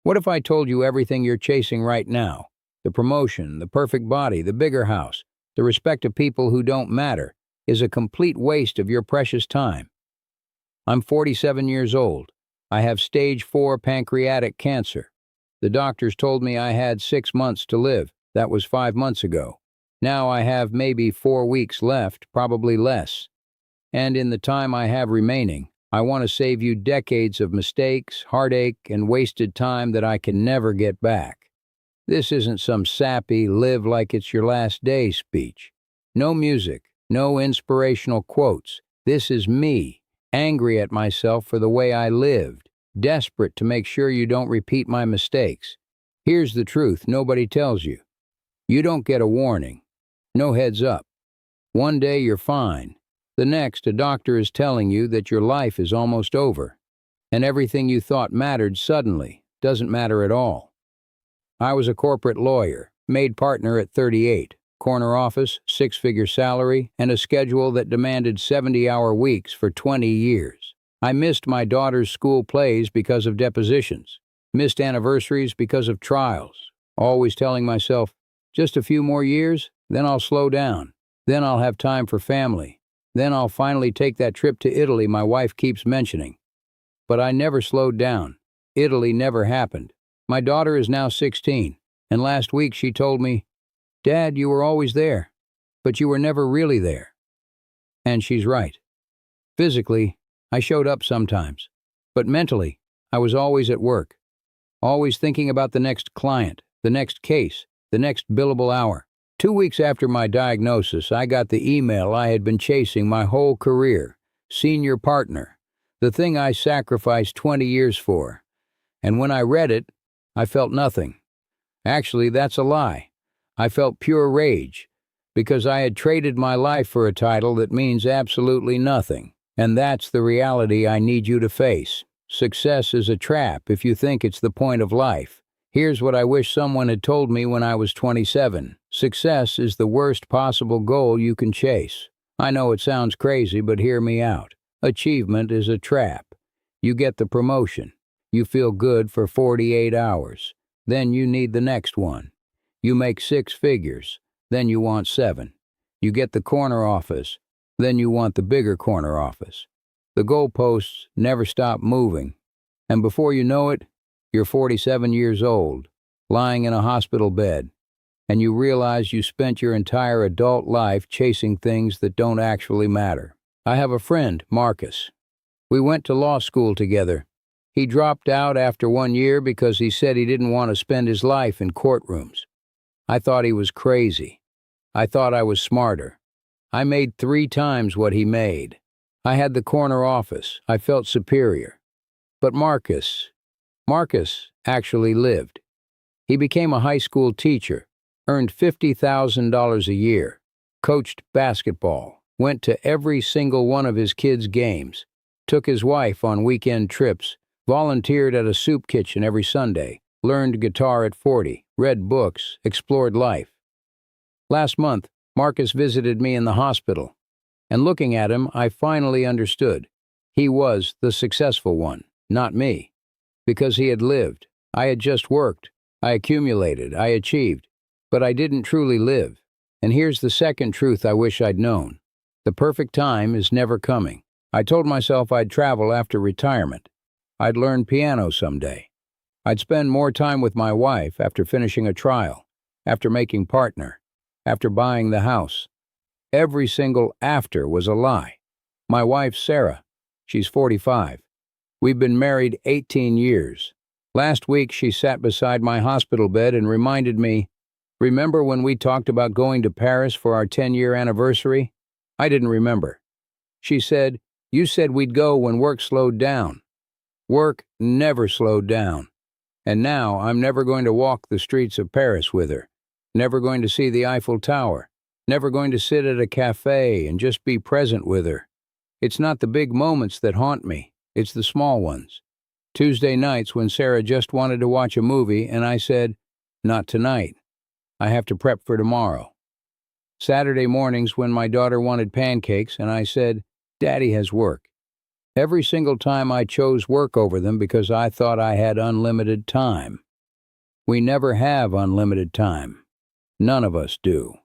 What if I told you everything you're chasing right now? The promotion, the perfect body, the bigger house, the respect of people who don't matter, is a complete waste of your precious time. I'm 47 years old. I have stage 4 pancreatic cancer. The doctors told me I had 6 months to live. That was 5 months ago. Now I have maybe 4 weeks left, probably less. And in the time I have remaining, I want to save you decades of mistakes, heartache, and wasted time that I can never get back. This isn't some sappy, live like it's your last day speech. No music, no inspirational quotes. This is me, angry at myself for the way I lived, desperate to make sure you don't repeat my mistakes. Here's the truth nobody tells you. You don't get a warning. No heads up. One day you're fine. The next, a doctor is telling you that your life is almost over, and everything you thought mattered suddenly doesn't matter at all. I was a corporate lawyer, made partner at 38, corner office, 6-figure salary, and a schedule that demanded 70-hour weeks for 20 years. I missed my daughter's school plays because of depositions, missed anniversaries because of trials, always telling myself, just a few more years, then I'll slow down, then I'll have time for family. Then I'll finally take that trip to Italy my wife keeps mentioning. But I never slowed down. Italy never happened. My daughter is now 16, and last week she told me, "Dad, you were always there, but you were never really there." And she's right. Physically, I showed up sometimes, but mentally, I was always at work, always thinking about the next client, the next case, the next billable hour. 2 weeks after my diagnosis, I got the email I had been chasing my whole career, senior partner, the thing I sacrificed 20 years for. And when I read it, I felt nothing. Actually, that's a lie. I felt pure rage, because I had traded my life for a title that means absolutely nothing. And that's the reality I need you to face. Success is a trap if you think it's the point of life. Here's what I wish someone had told me when I was 27. Success is the worst possible goal you can chase. I know it sounds crazy, but hear me out. Achievement is a trap. You get the promotion. You feel good for 48 hours. Then you need the next one. You make 6 figures. Then you want 7. You get the corner office. Then you want the bigger corner office. The goalposts never stop moving. And before you know it, you're 47 years old, lying in a hospital bed, and you realize you spent your entire adult life chasing things that don't actually matter. I have a friend, Marcus. We went to law school together. He dropped out after 1 year because he said he didn't want to spend his life in courtrooms. I thought he was crazy. I thought I was smarter. I made 3 times what he made. I had the corner office. I felt superior. But Marcus actually lived. He became a high school teacher, earned $50,000 a year, coached basketball, went to every single one of his kids' games, took his wife on weekend trips, volunteered at a soup kitchen every Sunday, learned guitar at 40, read books, explored life. Last month, Marcus visited me in the hospital, and looking at him, I finally understood. He was the successful one, not me. Because he had lived. I had just worked. I accumulated. I achieved. But I didn't truly live. And here's the second truth I wish I'd known. The perfect time is never coming. I told myself I'd travel after retirement. I'd learn piano someday. I'd spend more time with my wife after finishing a trial, after making partner, after buying the house. Every single after was a lie. My wife, Sarah, she's 45. We've been married 18 years. Last week, she sat beside my hospital bed and reminded me, "Remember when we talked about going to Paris for our 10-year anniversary?" I didn't remember. She said, "You said we'd go when work slowed down." Work never slowed down. And now I'm never going to walk the streets of Paris with her, never going to see the Eiffel Tower, never going to sit at a cafe and just be present with her. It's not the big moments that haunt me. It's the small ones. Tuesday nights when Sarah just wanted to watch a movie and I said, "Not tonight. I have to prep for tomorrow." Saturday mornings when my daughter wanted pancakes and I said, "Daddy has work." Every single time I chose work over them because I thought I had unlimited time. We never have unlimited time. None of us do.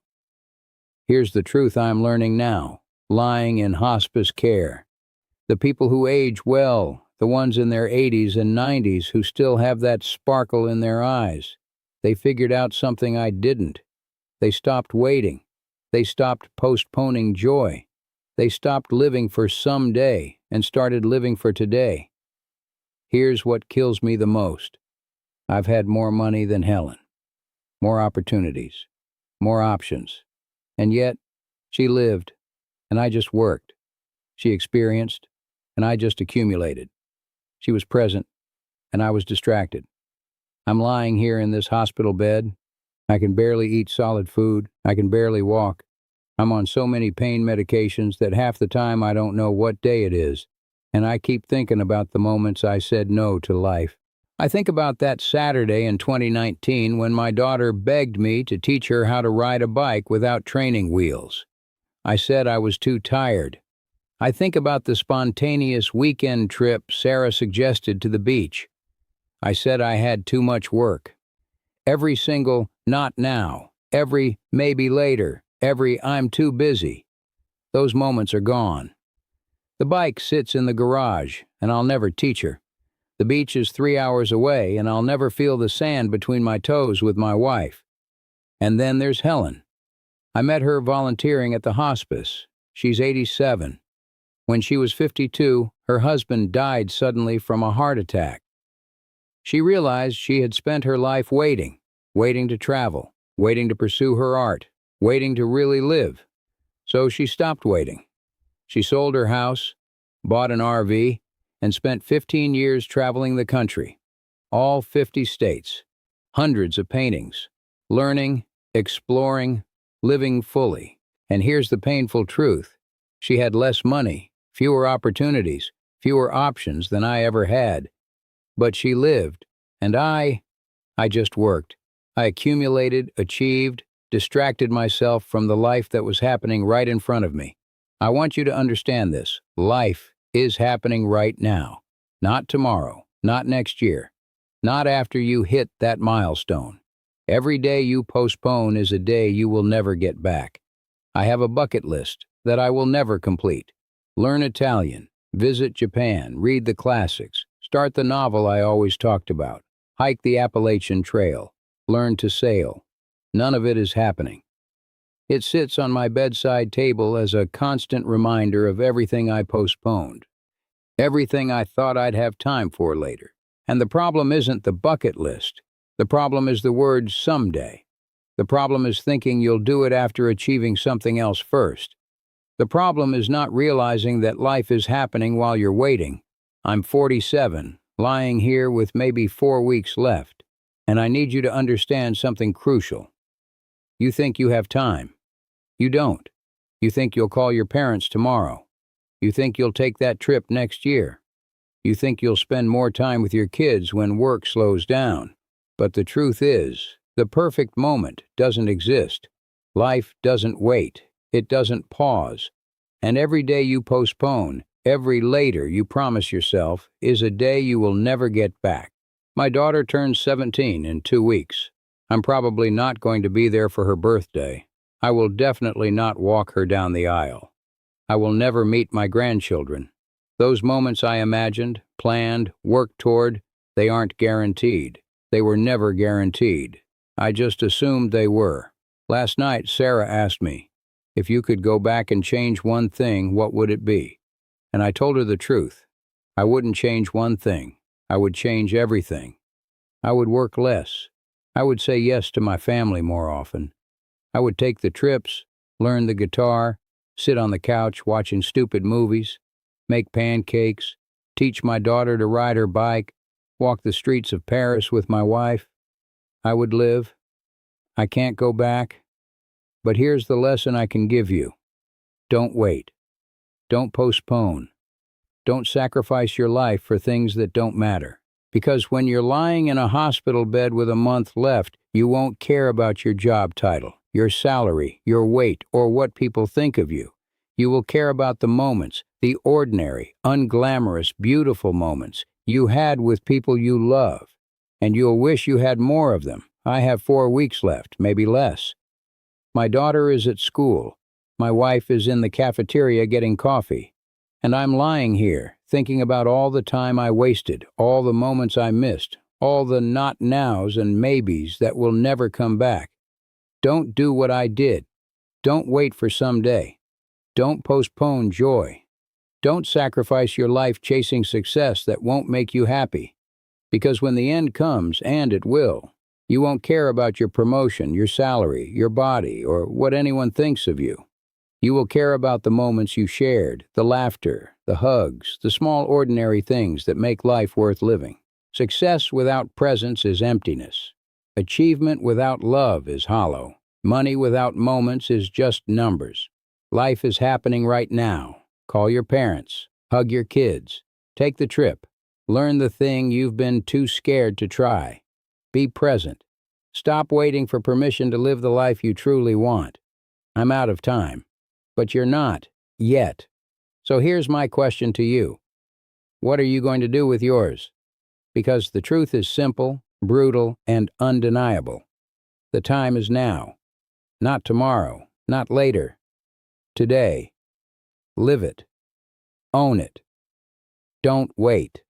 Here's the truth I'm learning now, lying in hospice care. The people who age well, the ones in their 80s and 90s who still have that sparkle in their eyes, they figured out something I didn't. They stopped waiting. They stopped postponing joy. They stopped living for someday and started living for today. Here's what kills me the most. I've had more money than Helen, more opportunities, more options. And yet, she lived, and I just worked. She experienced, and I just accumulated. She was present, and I was distracted. I'm lying here in this hospital bed. I can barely eat solid food. I can barely walk. I'm on so many pain medications that half the time I don't know what day it is, and I keep thinking about the moments I said no to life. I think about that Saturday in 2019 when my daughter begged me to teach her how to ride a bike without training wheels. I said I was too tired. I think about the spontaneous weekend trip Sarah suggested to the beach. I said I had too much work. Every single "not now," every "maybe later," every "I'm too busy." Those moments are gone. The bike sits in the garage, and I'll never teach her. The beach is 3 hours away, and I'll never feel the sand between my toes with my wife. And then there's Helen. I met her volunteering at the hospice. She's 87. When she was 52, her husband died suddenly from a heart attack. She realized she had spent her life waiting to travel, waiting to pursue her art, waiting to really live. So she stopped waiting. She sold her house, bought an RV, and spent 15 years traveling the country, all 50 states, hundreds of paintings, learning, exploring, living fully. And here's the painful truth. She had less money, fewer opportunities, fewer options than I ever had. But she lived, and I just worked. I accumulated, achieved, distracted myself from the life that was happening right in front of me. I want you to understand this. Life is happening right now. Not tomorrow, not next year, not after you hit that milestone. Every day you postpone is a day you will never get back. I have a bucket list that I will never complete. Learn Italian, visit Japan, read the classics, start the novel I always talked about, hike the Appalachian Trail, learn to sail. None of it is happening. It sits on my bedside table as a constant reminder of everything I postponed, everything I thought I'd have time for later. And the problem isn't the bucket list. The problem is the word someday. The problem is thinking you'll do it after achieving something else first. The problem is not realizing that life is happening while you're waiting. I'm 47, lying here with maybe 4 weeks left, and I need you to understand something crucial. You think you have time. You don't. You think you'll call your parents tomorrow. You think you'll take that trip next year. You think you'll spend more time with your kids when work slows down. But the truth is, the perfect moment doesn't exist. Life doesn't wait. It doesn't pause. And every day you postpone, every later you promise yourself, is a day you will never get back. My daughter turns 17 in 2 weeks. I'm probably not going to be there for her birthday. I will definitely not walk her down the aisle. I will never meet my grandchildren. Those moments I imagined, planned, worked toward, they aren't guaranteed. They were never guaranteed. I just assumed they were. Last night, Sarah asked me, if you could go back and change one thing, what would it be? And I told her the truth. I wouldn't change one thing. I would change everything. I would work less. I would say yes to my family more often. I would take the trips, learn the guitar, sit on the couch watching stupid movies, make pancakes, teach my daughter to ride her bike, walk the streets of Paris with my wife. I would live. I can't go back. But here's the lesson I can give you. Don't wait. Don't postpone. Don't sacrifice your life for things that don't matter. Because when you're lying in a hospital bed with a month left, you won't care about your job title, your salary, your weight, or what people think of you. You will care about the moments, The ordinary, unglamorous, beautiful moments you had with people you love, and you'll wish you had more of them. I have 4 weeks left, maybe less. My daughter is at school. My wife is in the cafeteria getting coffee. And I'm lying here, thinking about all the time I wasted, all the moments I missed, all the not nows and maybes that will never come back. Don't do what I did. Don't wait for someday. Don't postpone joy. Don't sacrifice your life chasing success that won't make you happy. Because when the end comes, and it will, you won't care about your promotion, your salary, your body, or what anyone thinks of you. You will care about the moments you shared, the laughter, the hugs, the small ordinary things that make life worth living. Success without presence is emptiness. Achievement without love is hollow. Money without moments is just numbers. Life is happening right now. Call your parents. Hug your kids. Take the trip. Learn the thing you've been too scared to try. Be present. Stop waiting for permission to live the life you truly want. I'm out of time. But you're not, yet. So here's my question to you. What are you going to do with yours? Because the truth is simple, brutal, and undeniable. The time is now. Not tomorrow, not later. Today. Live it. Own it. Don't wait.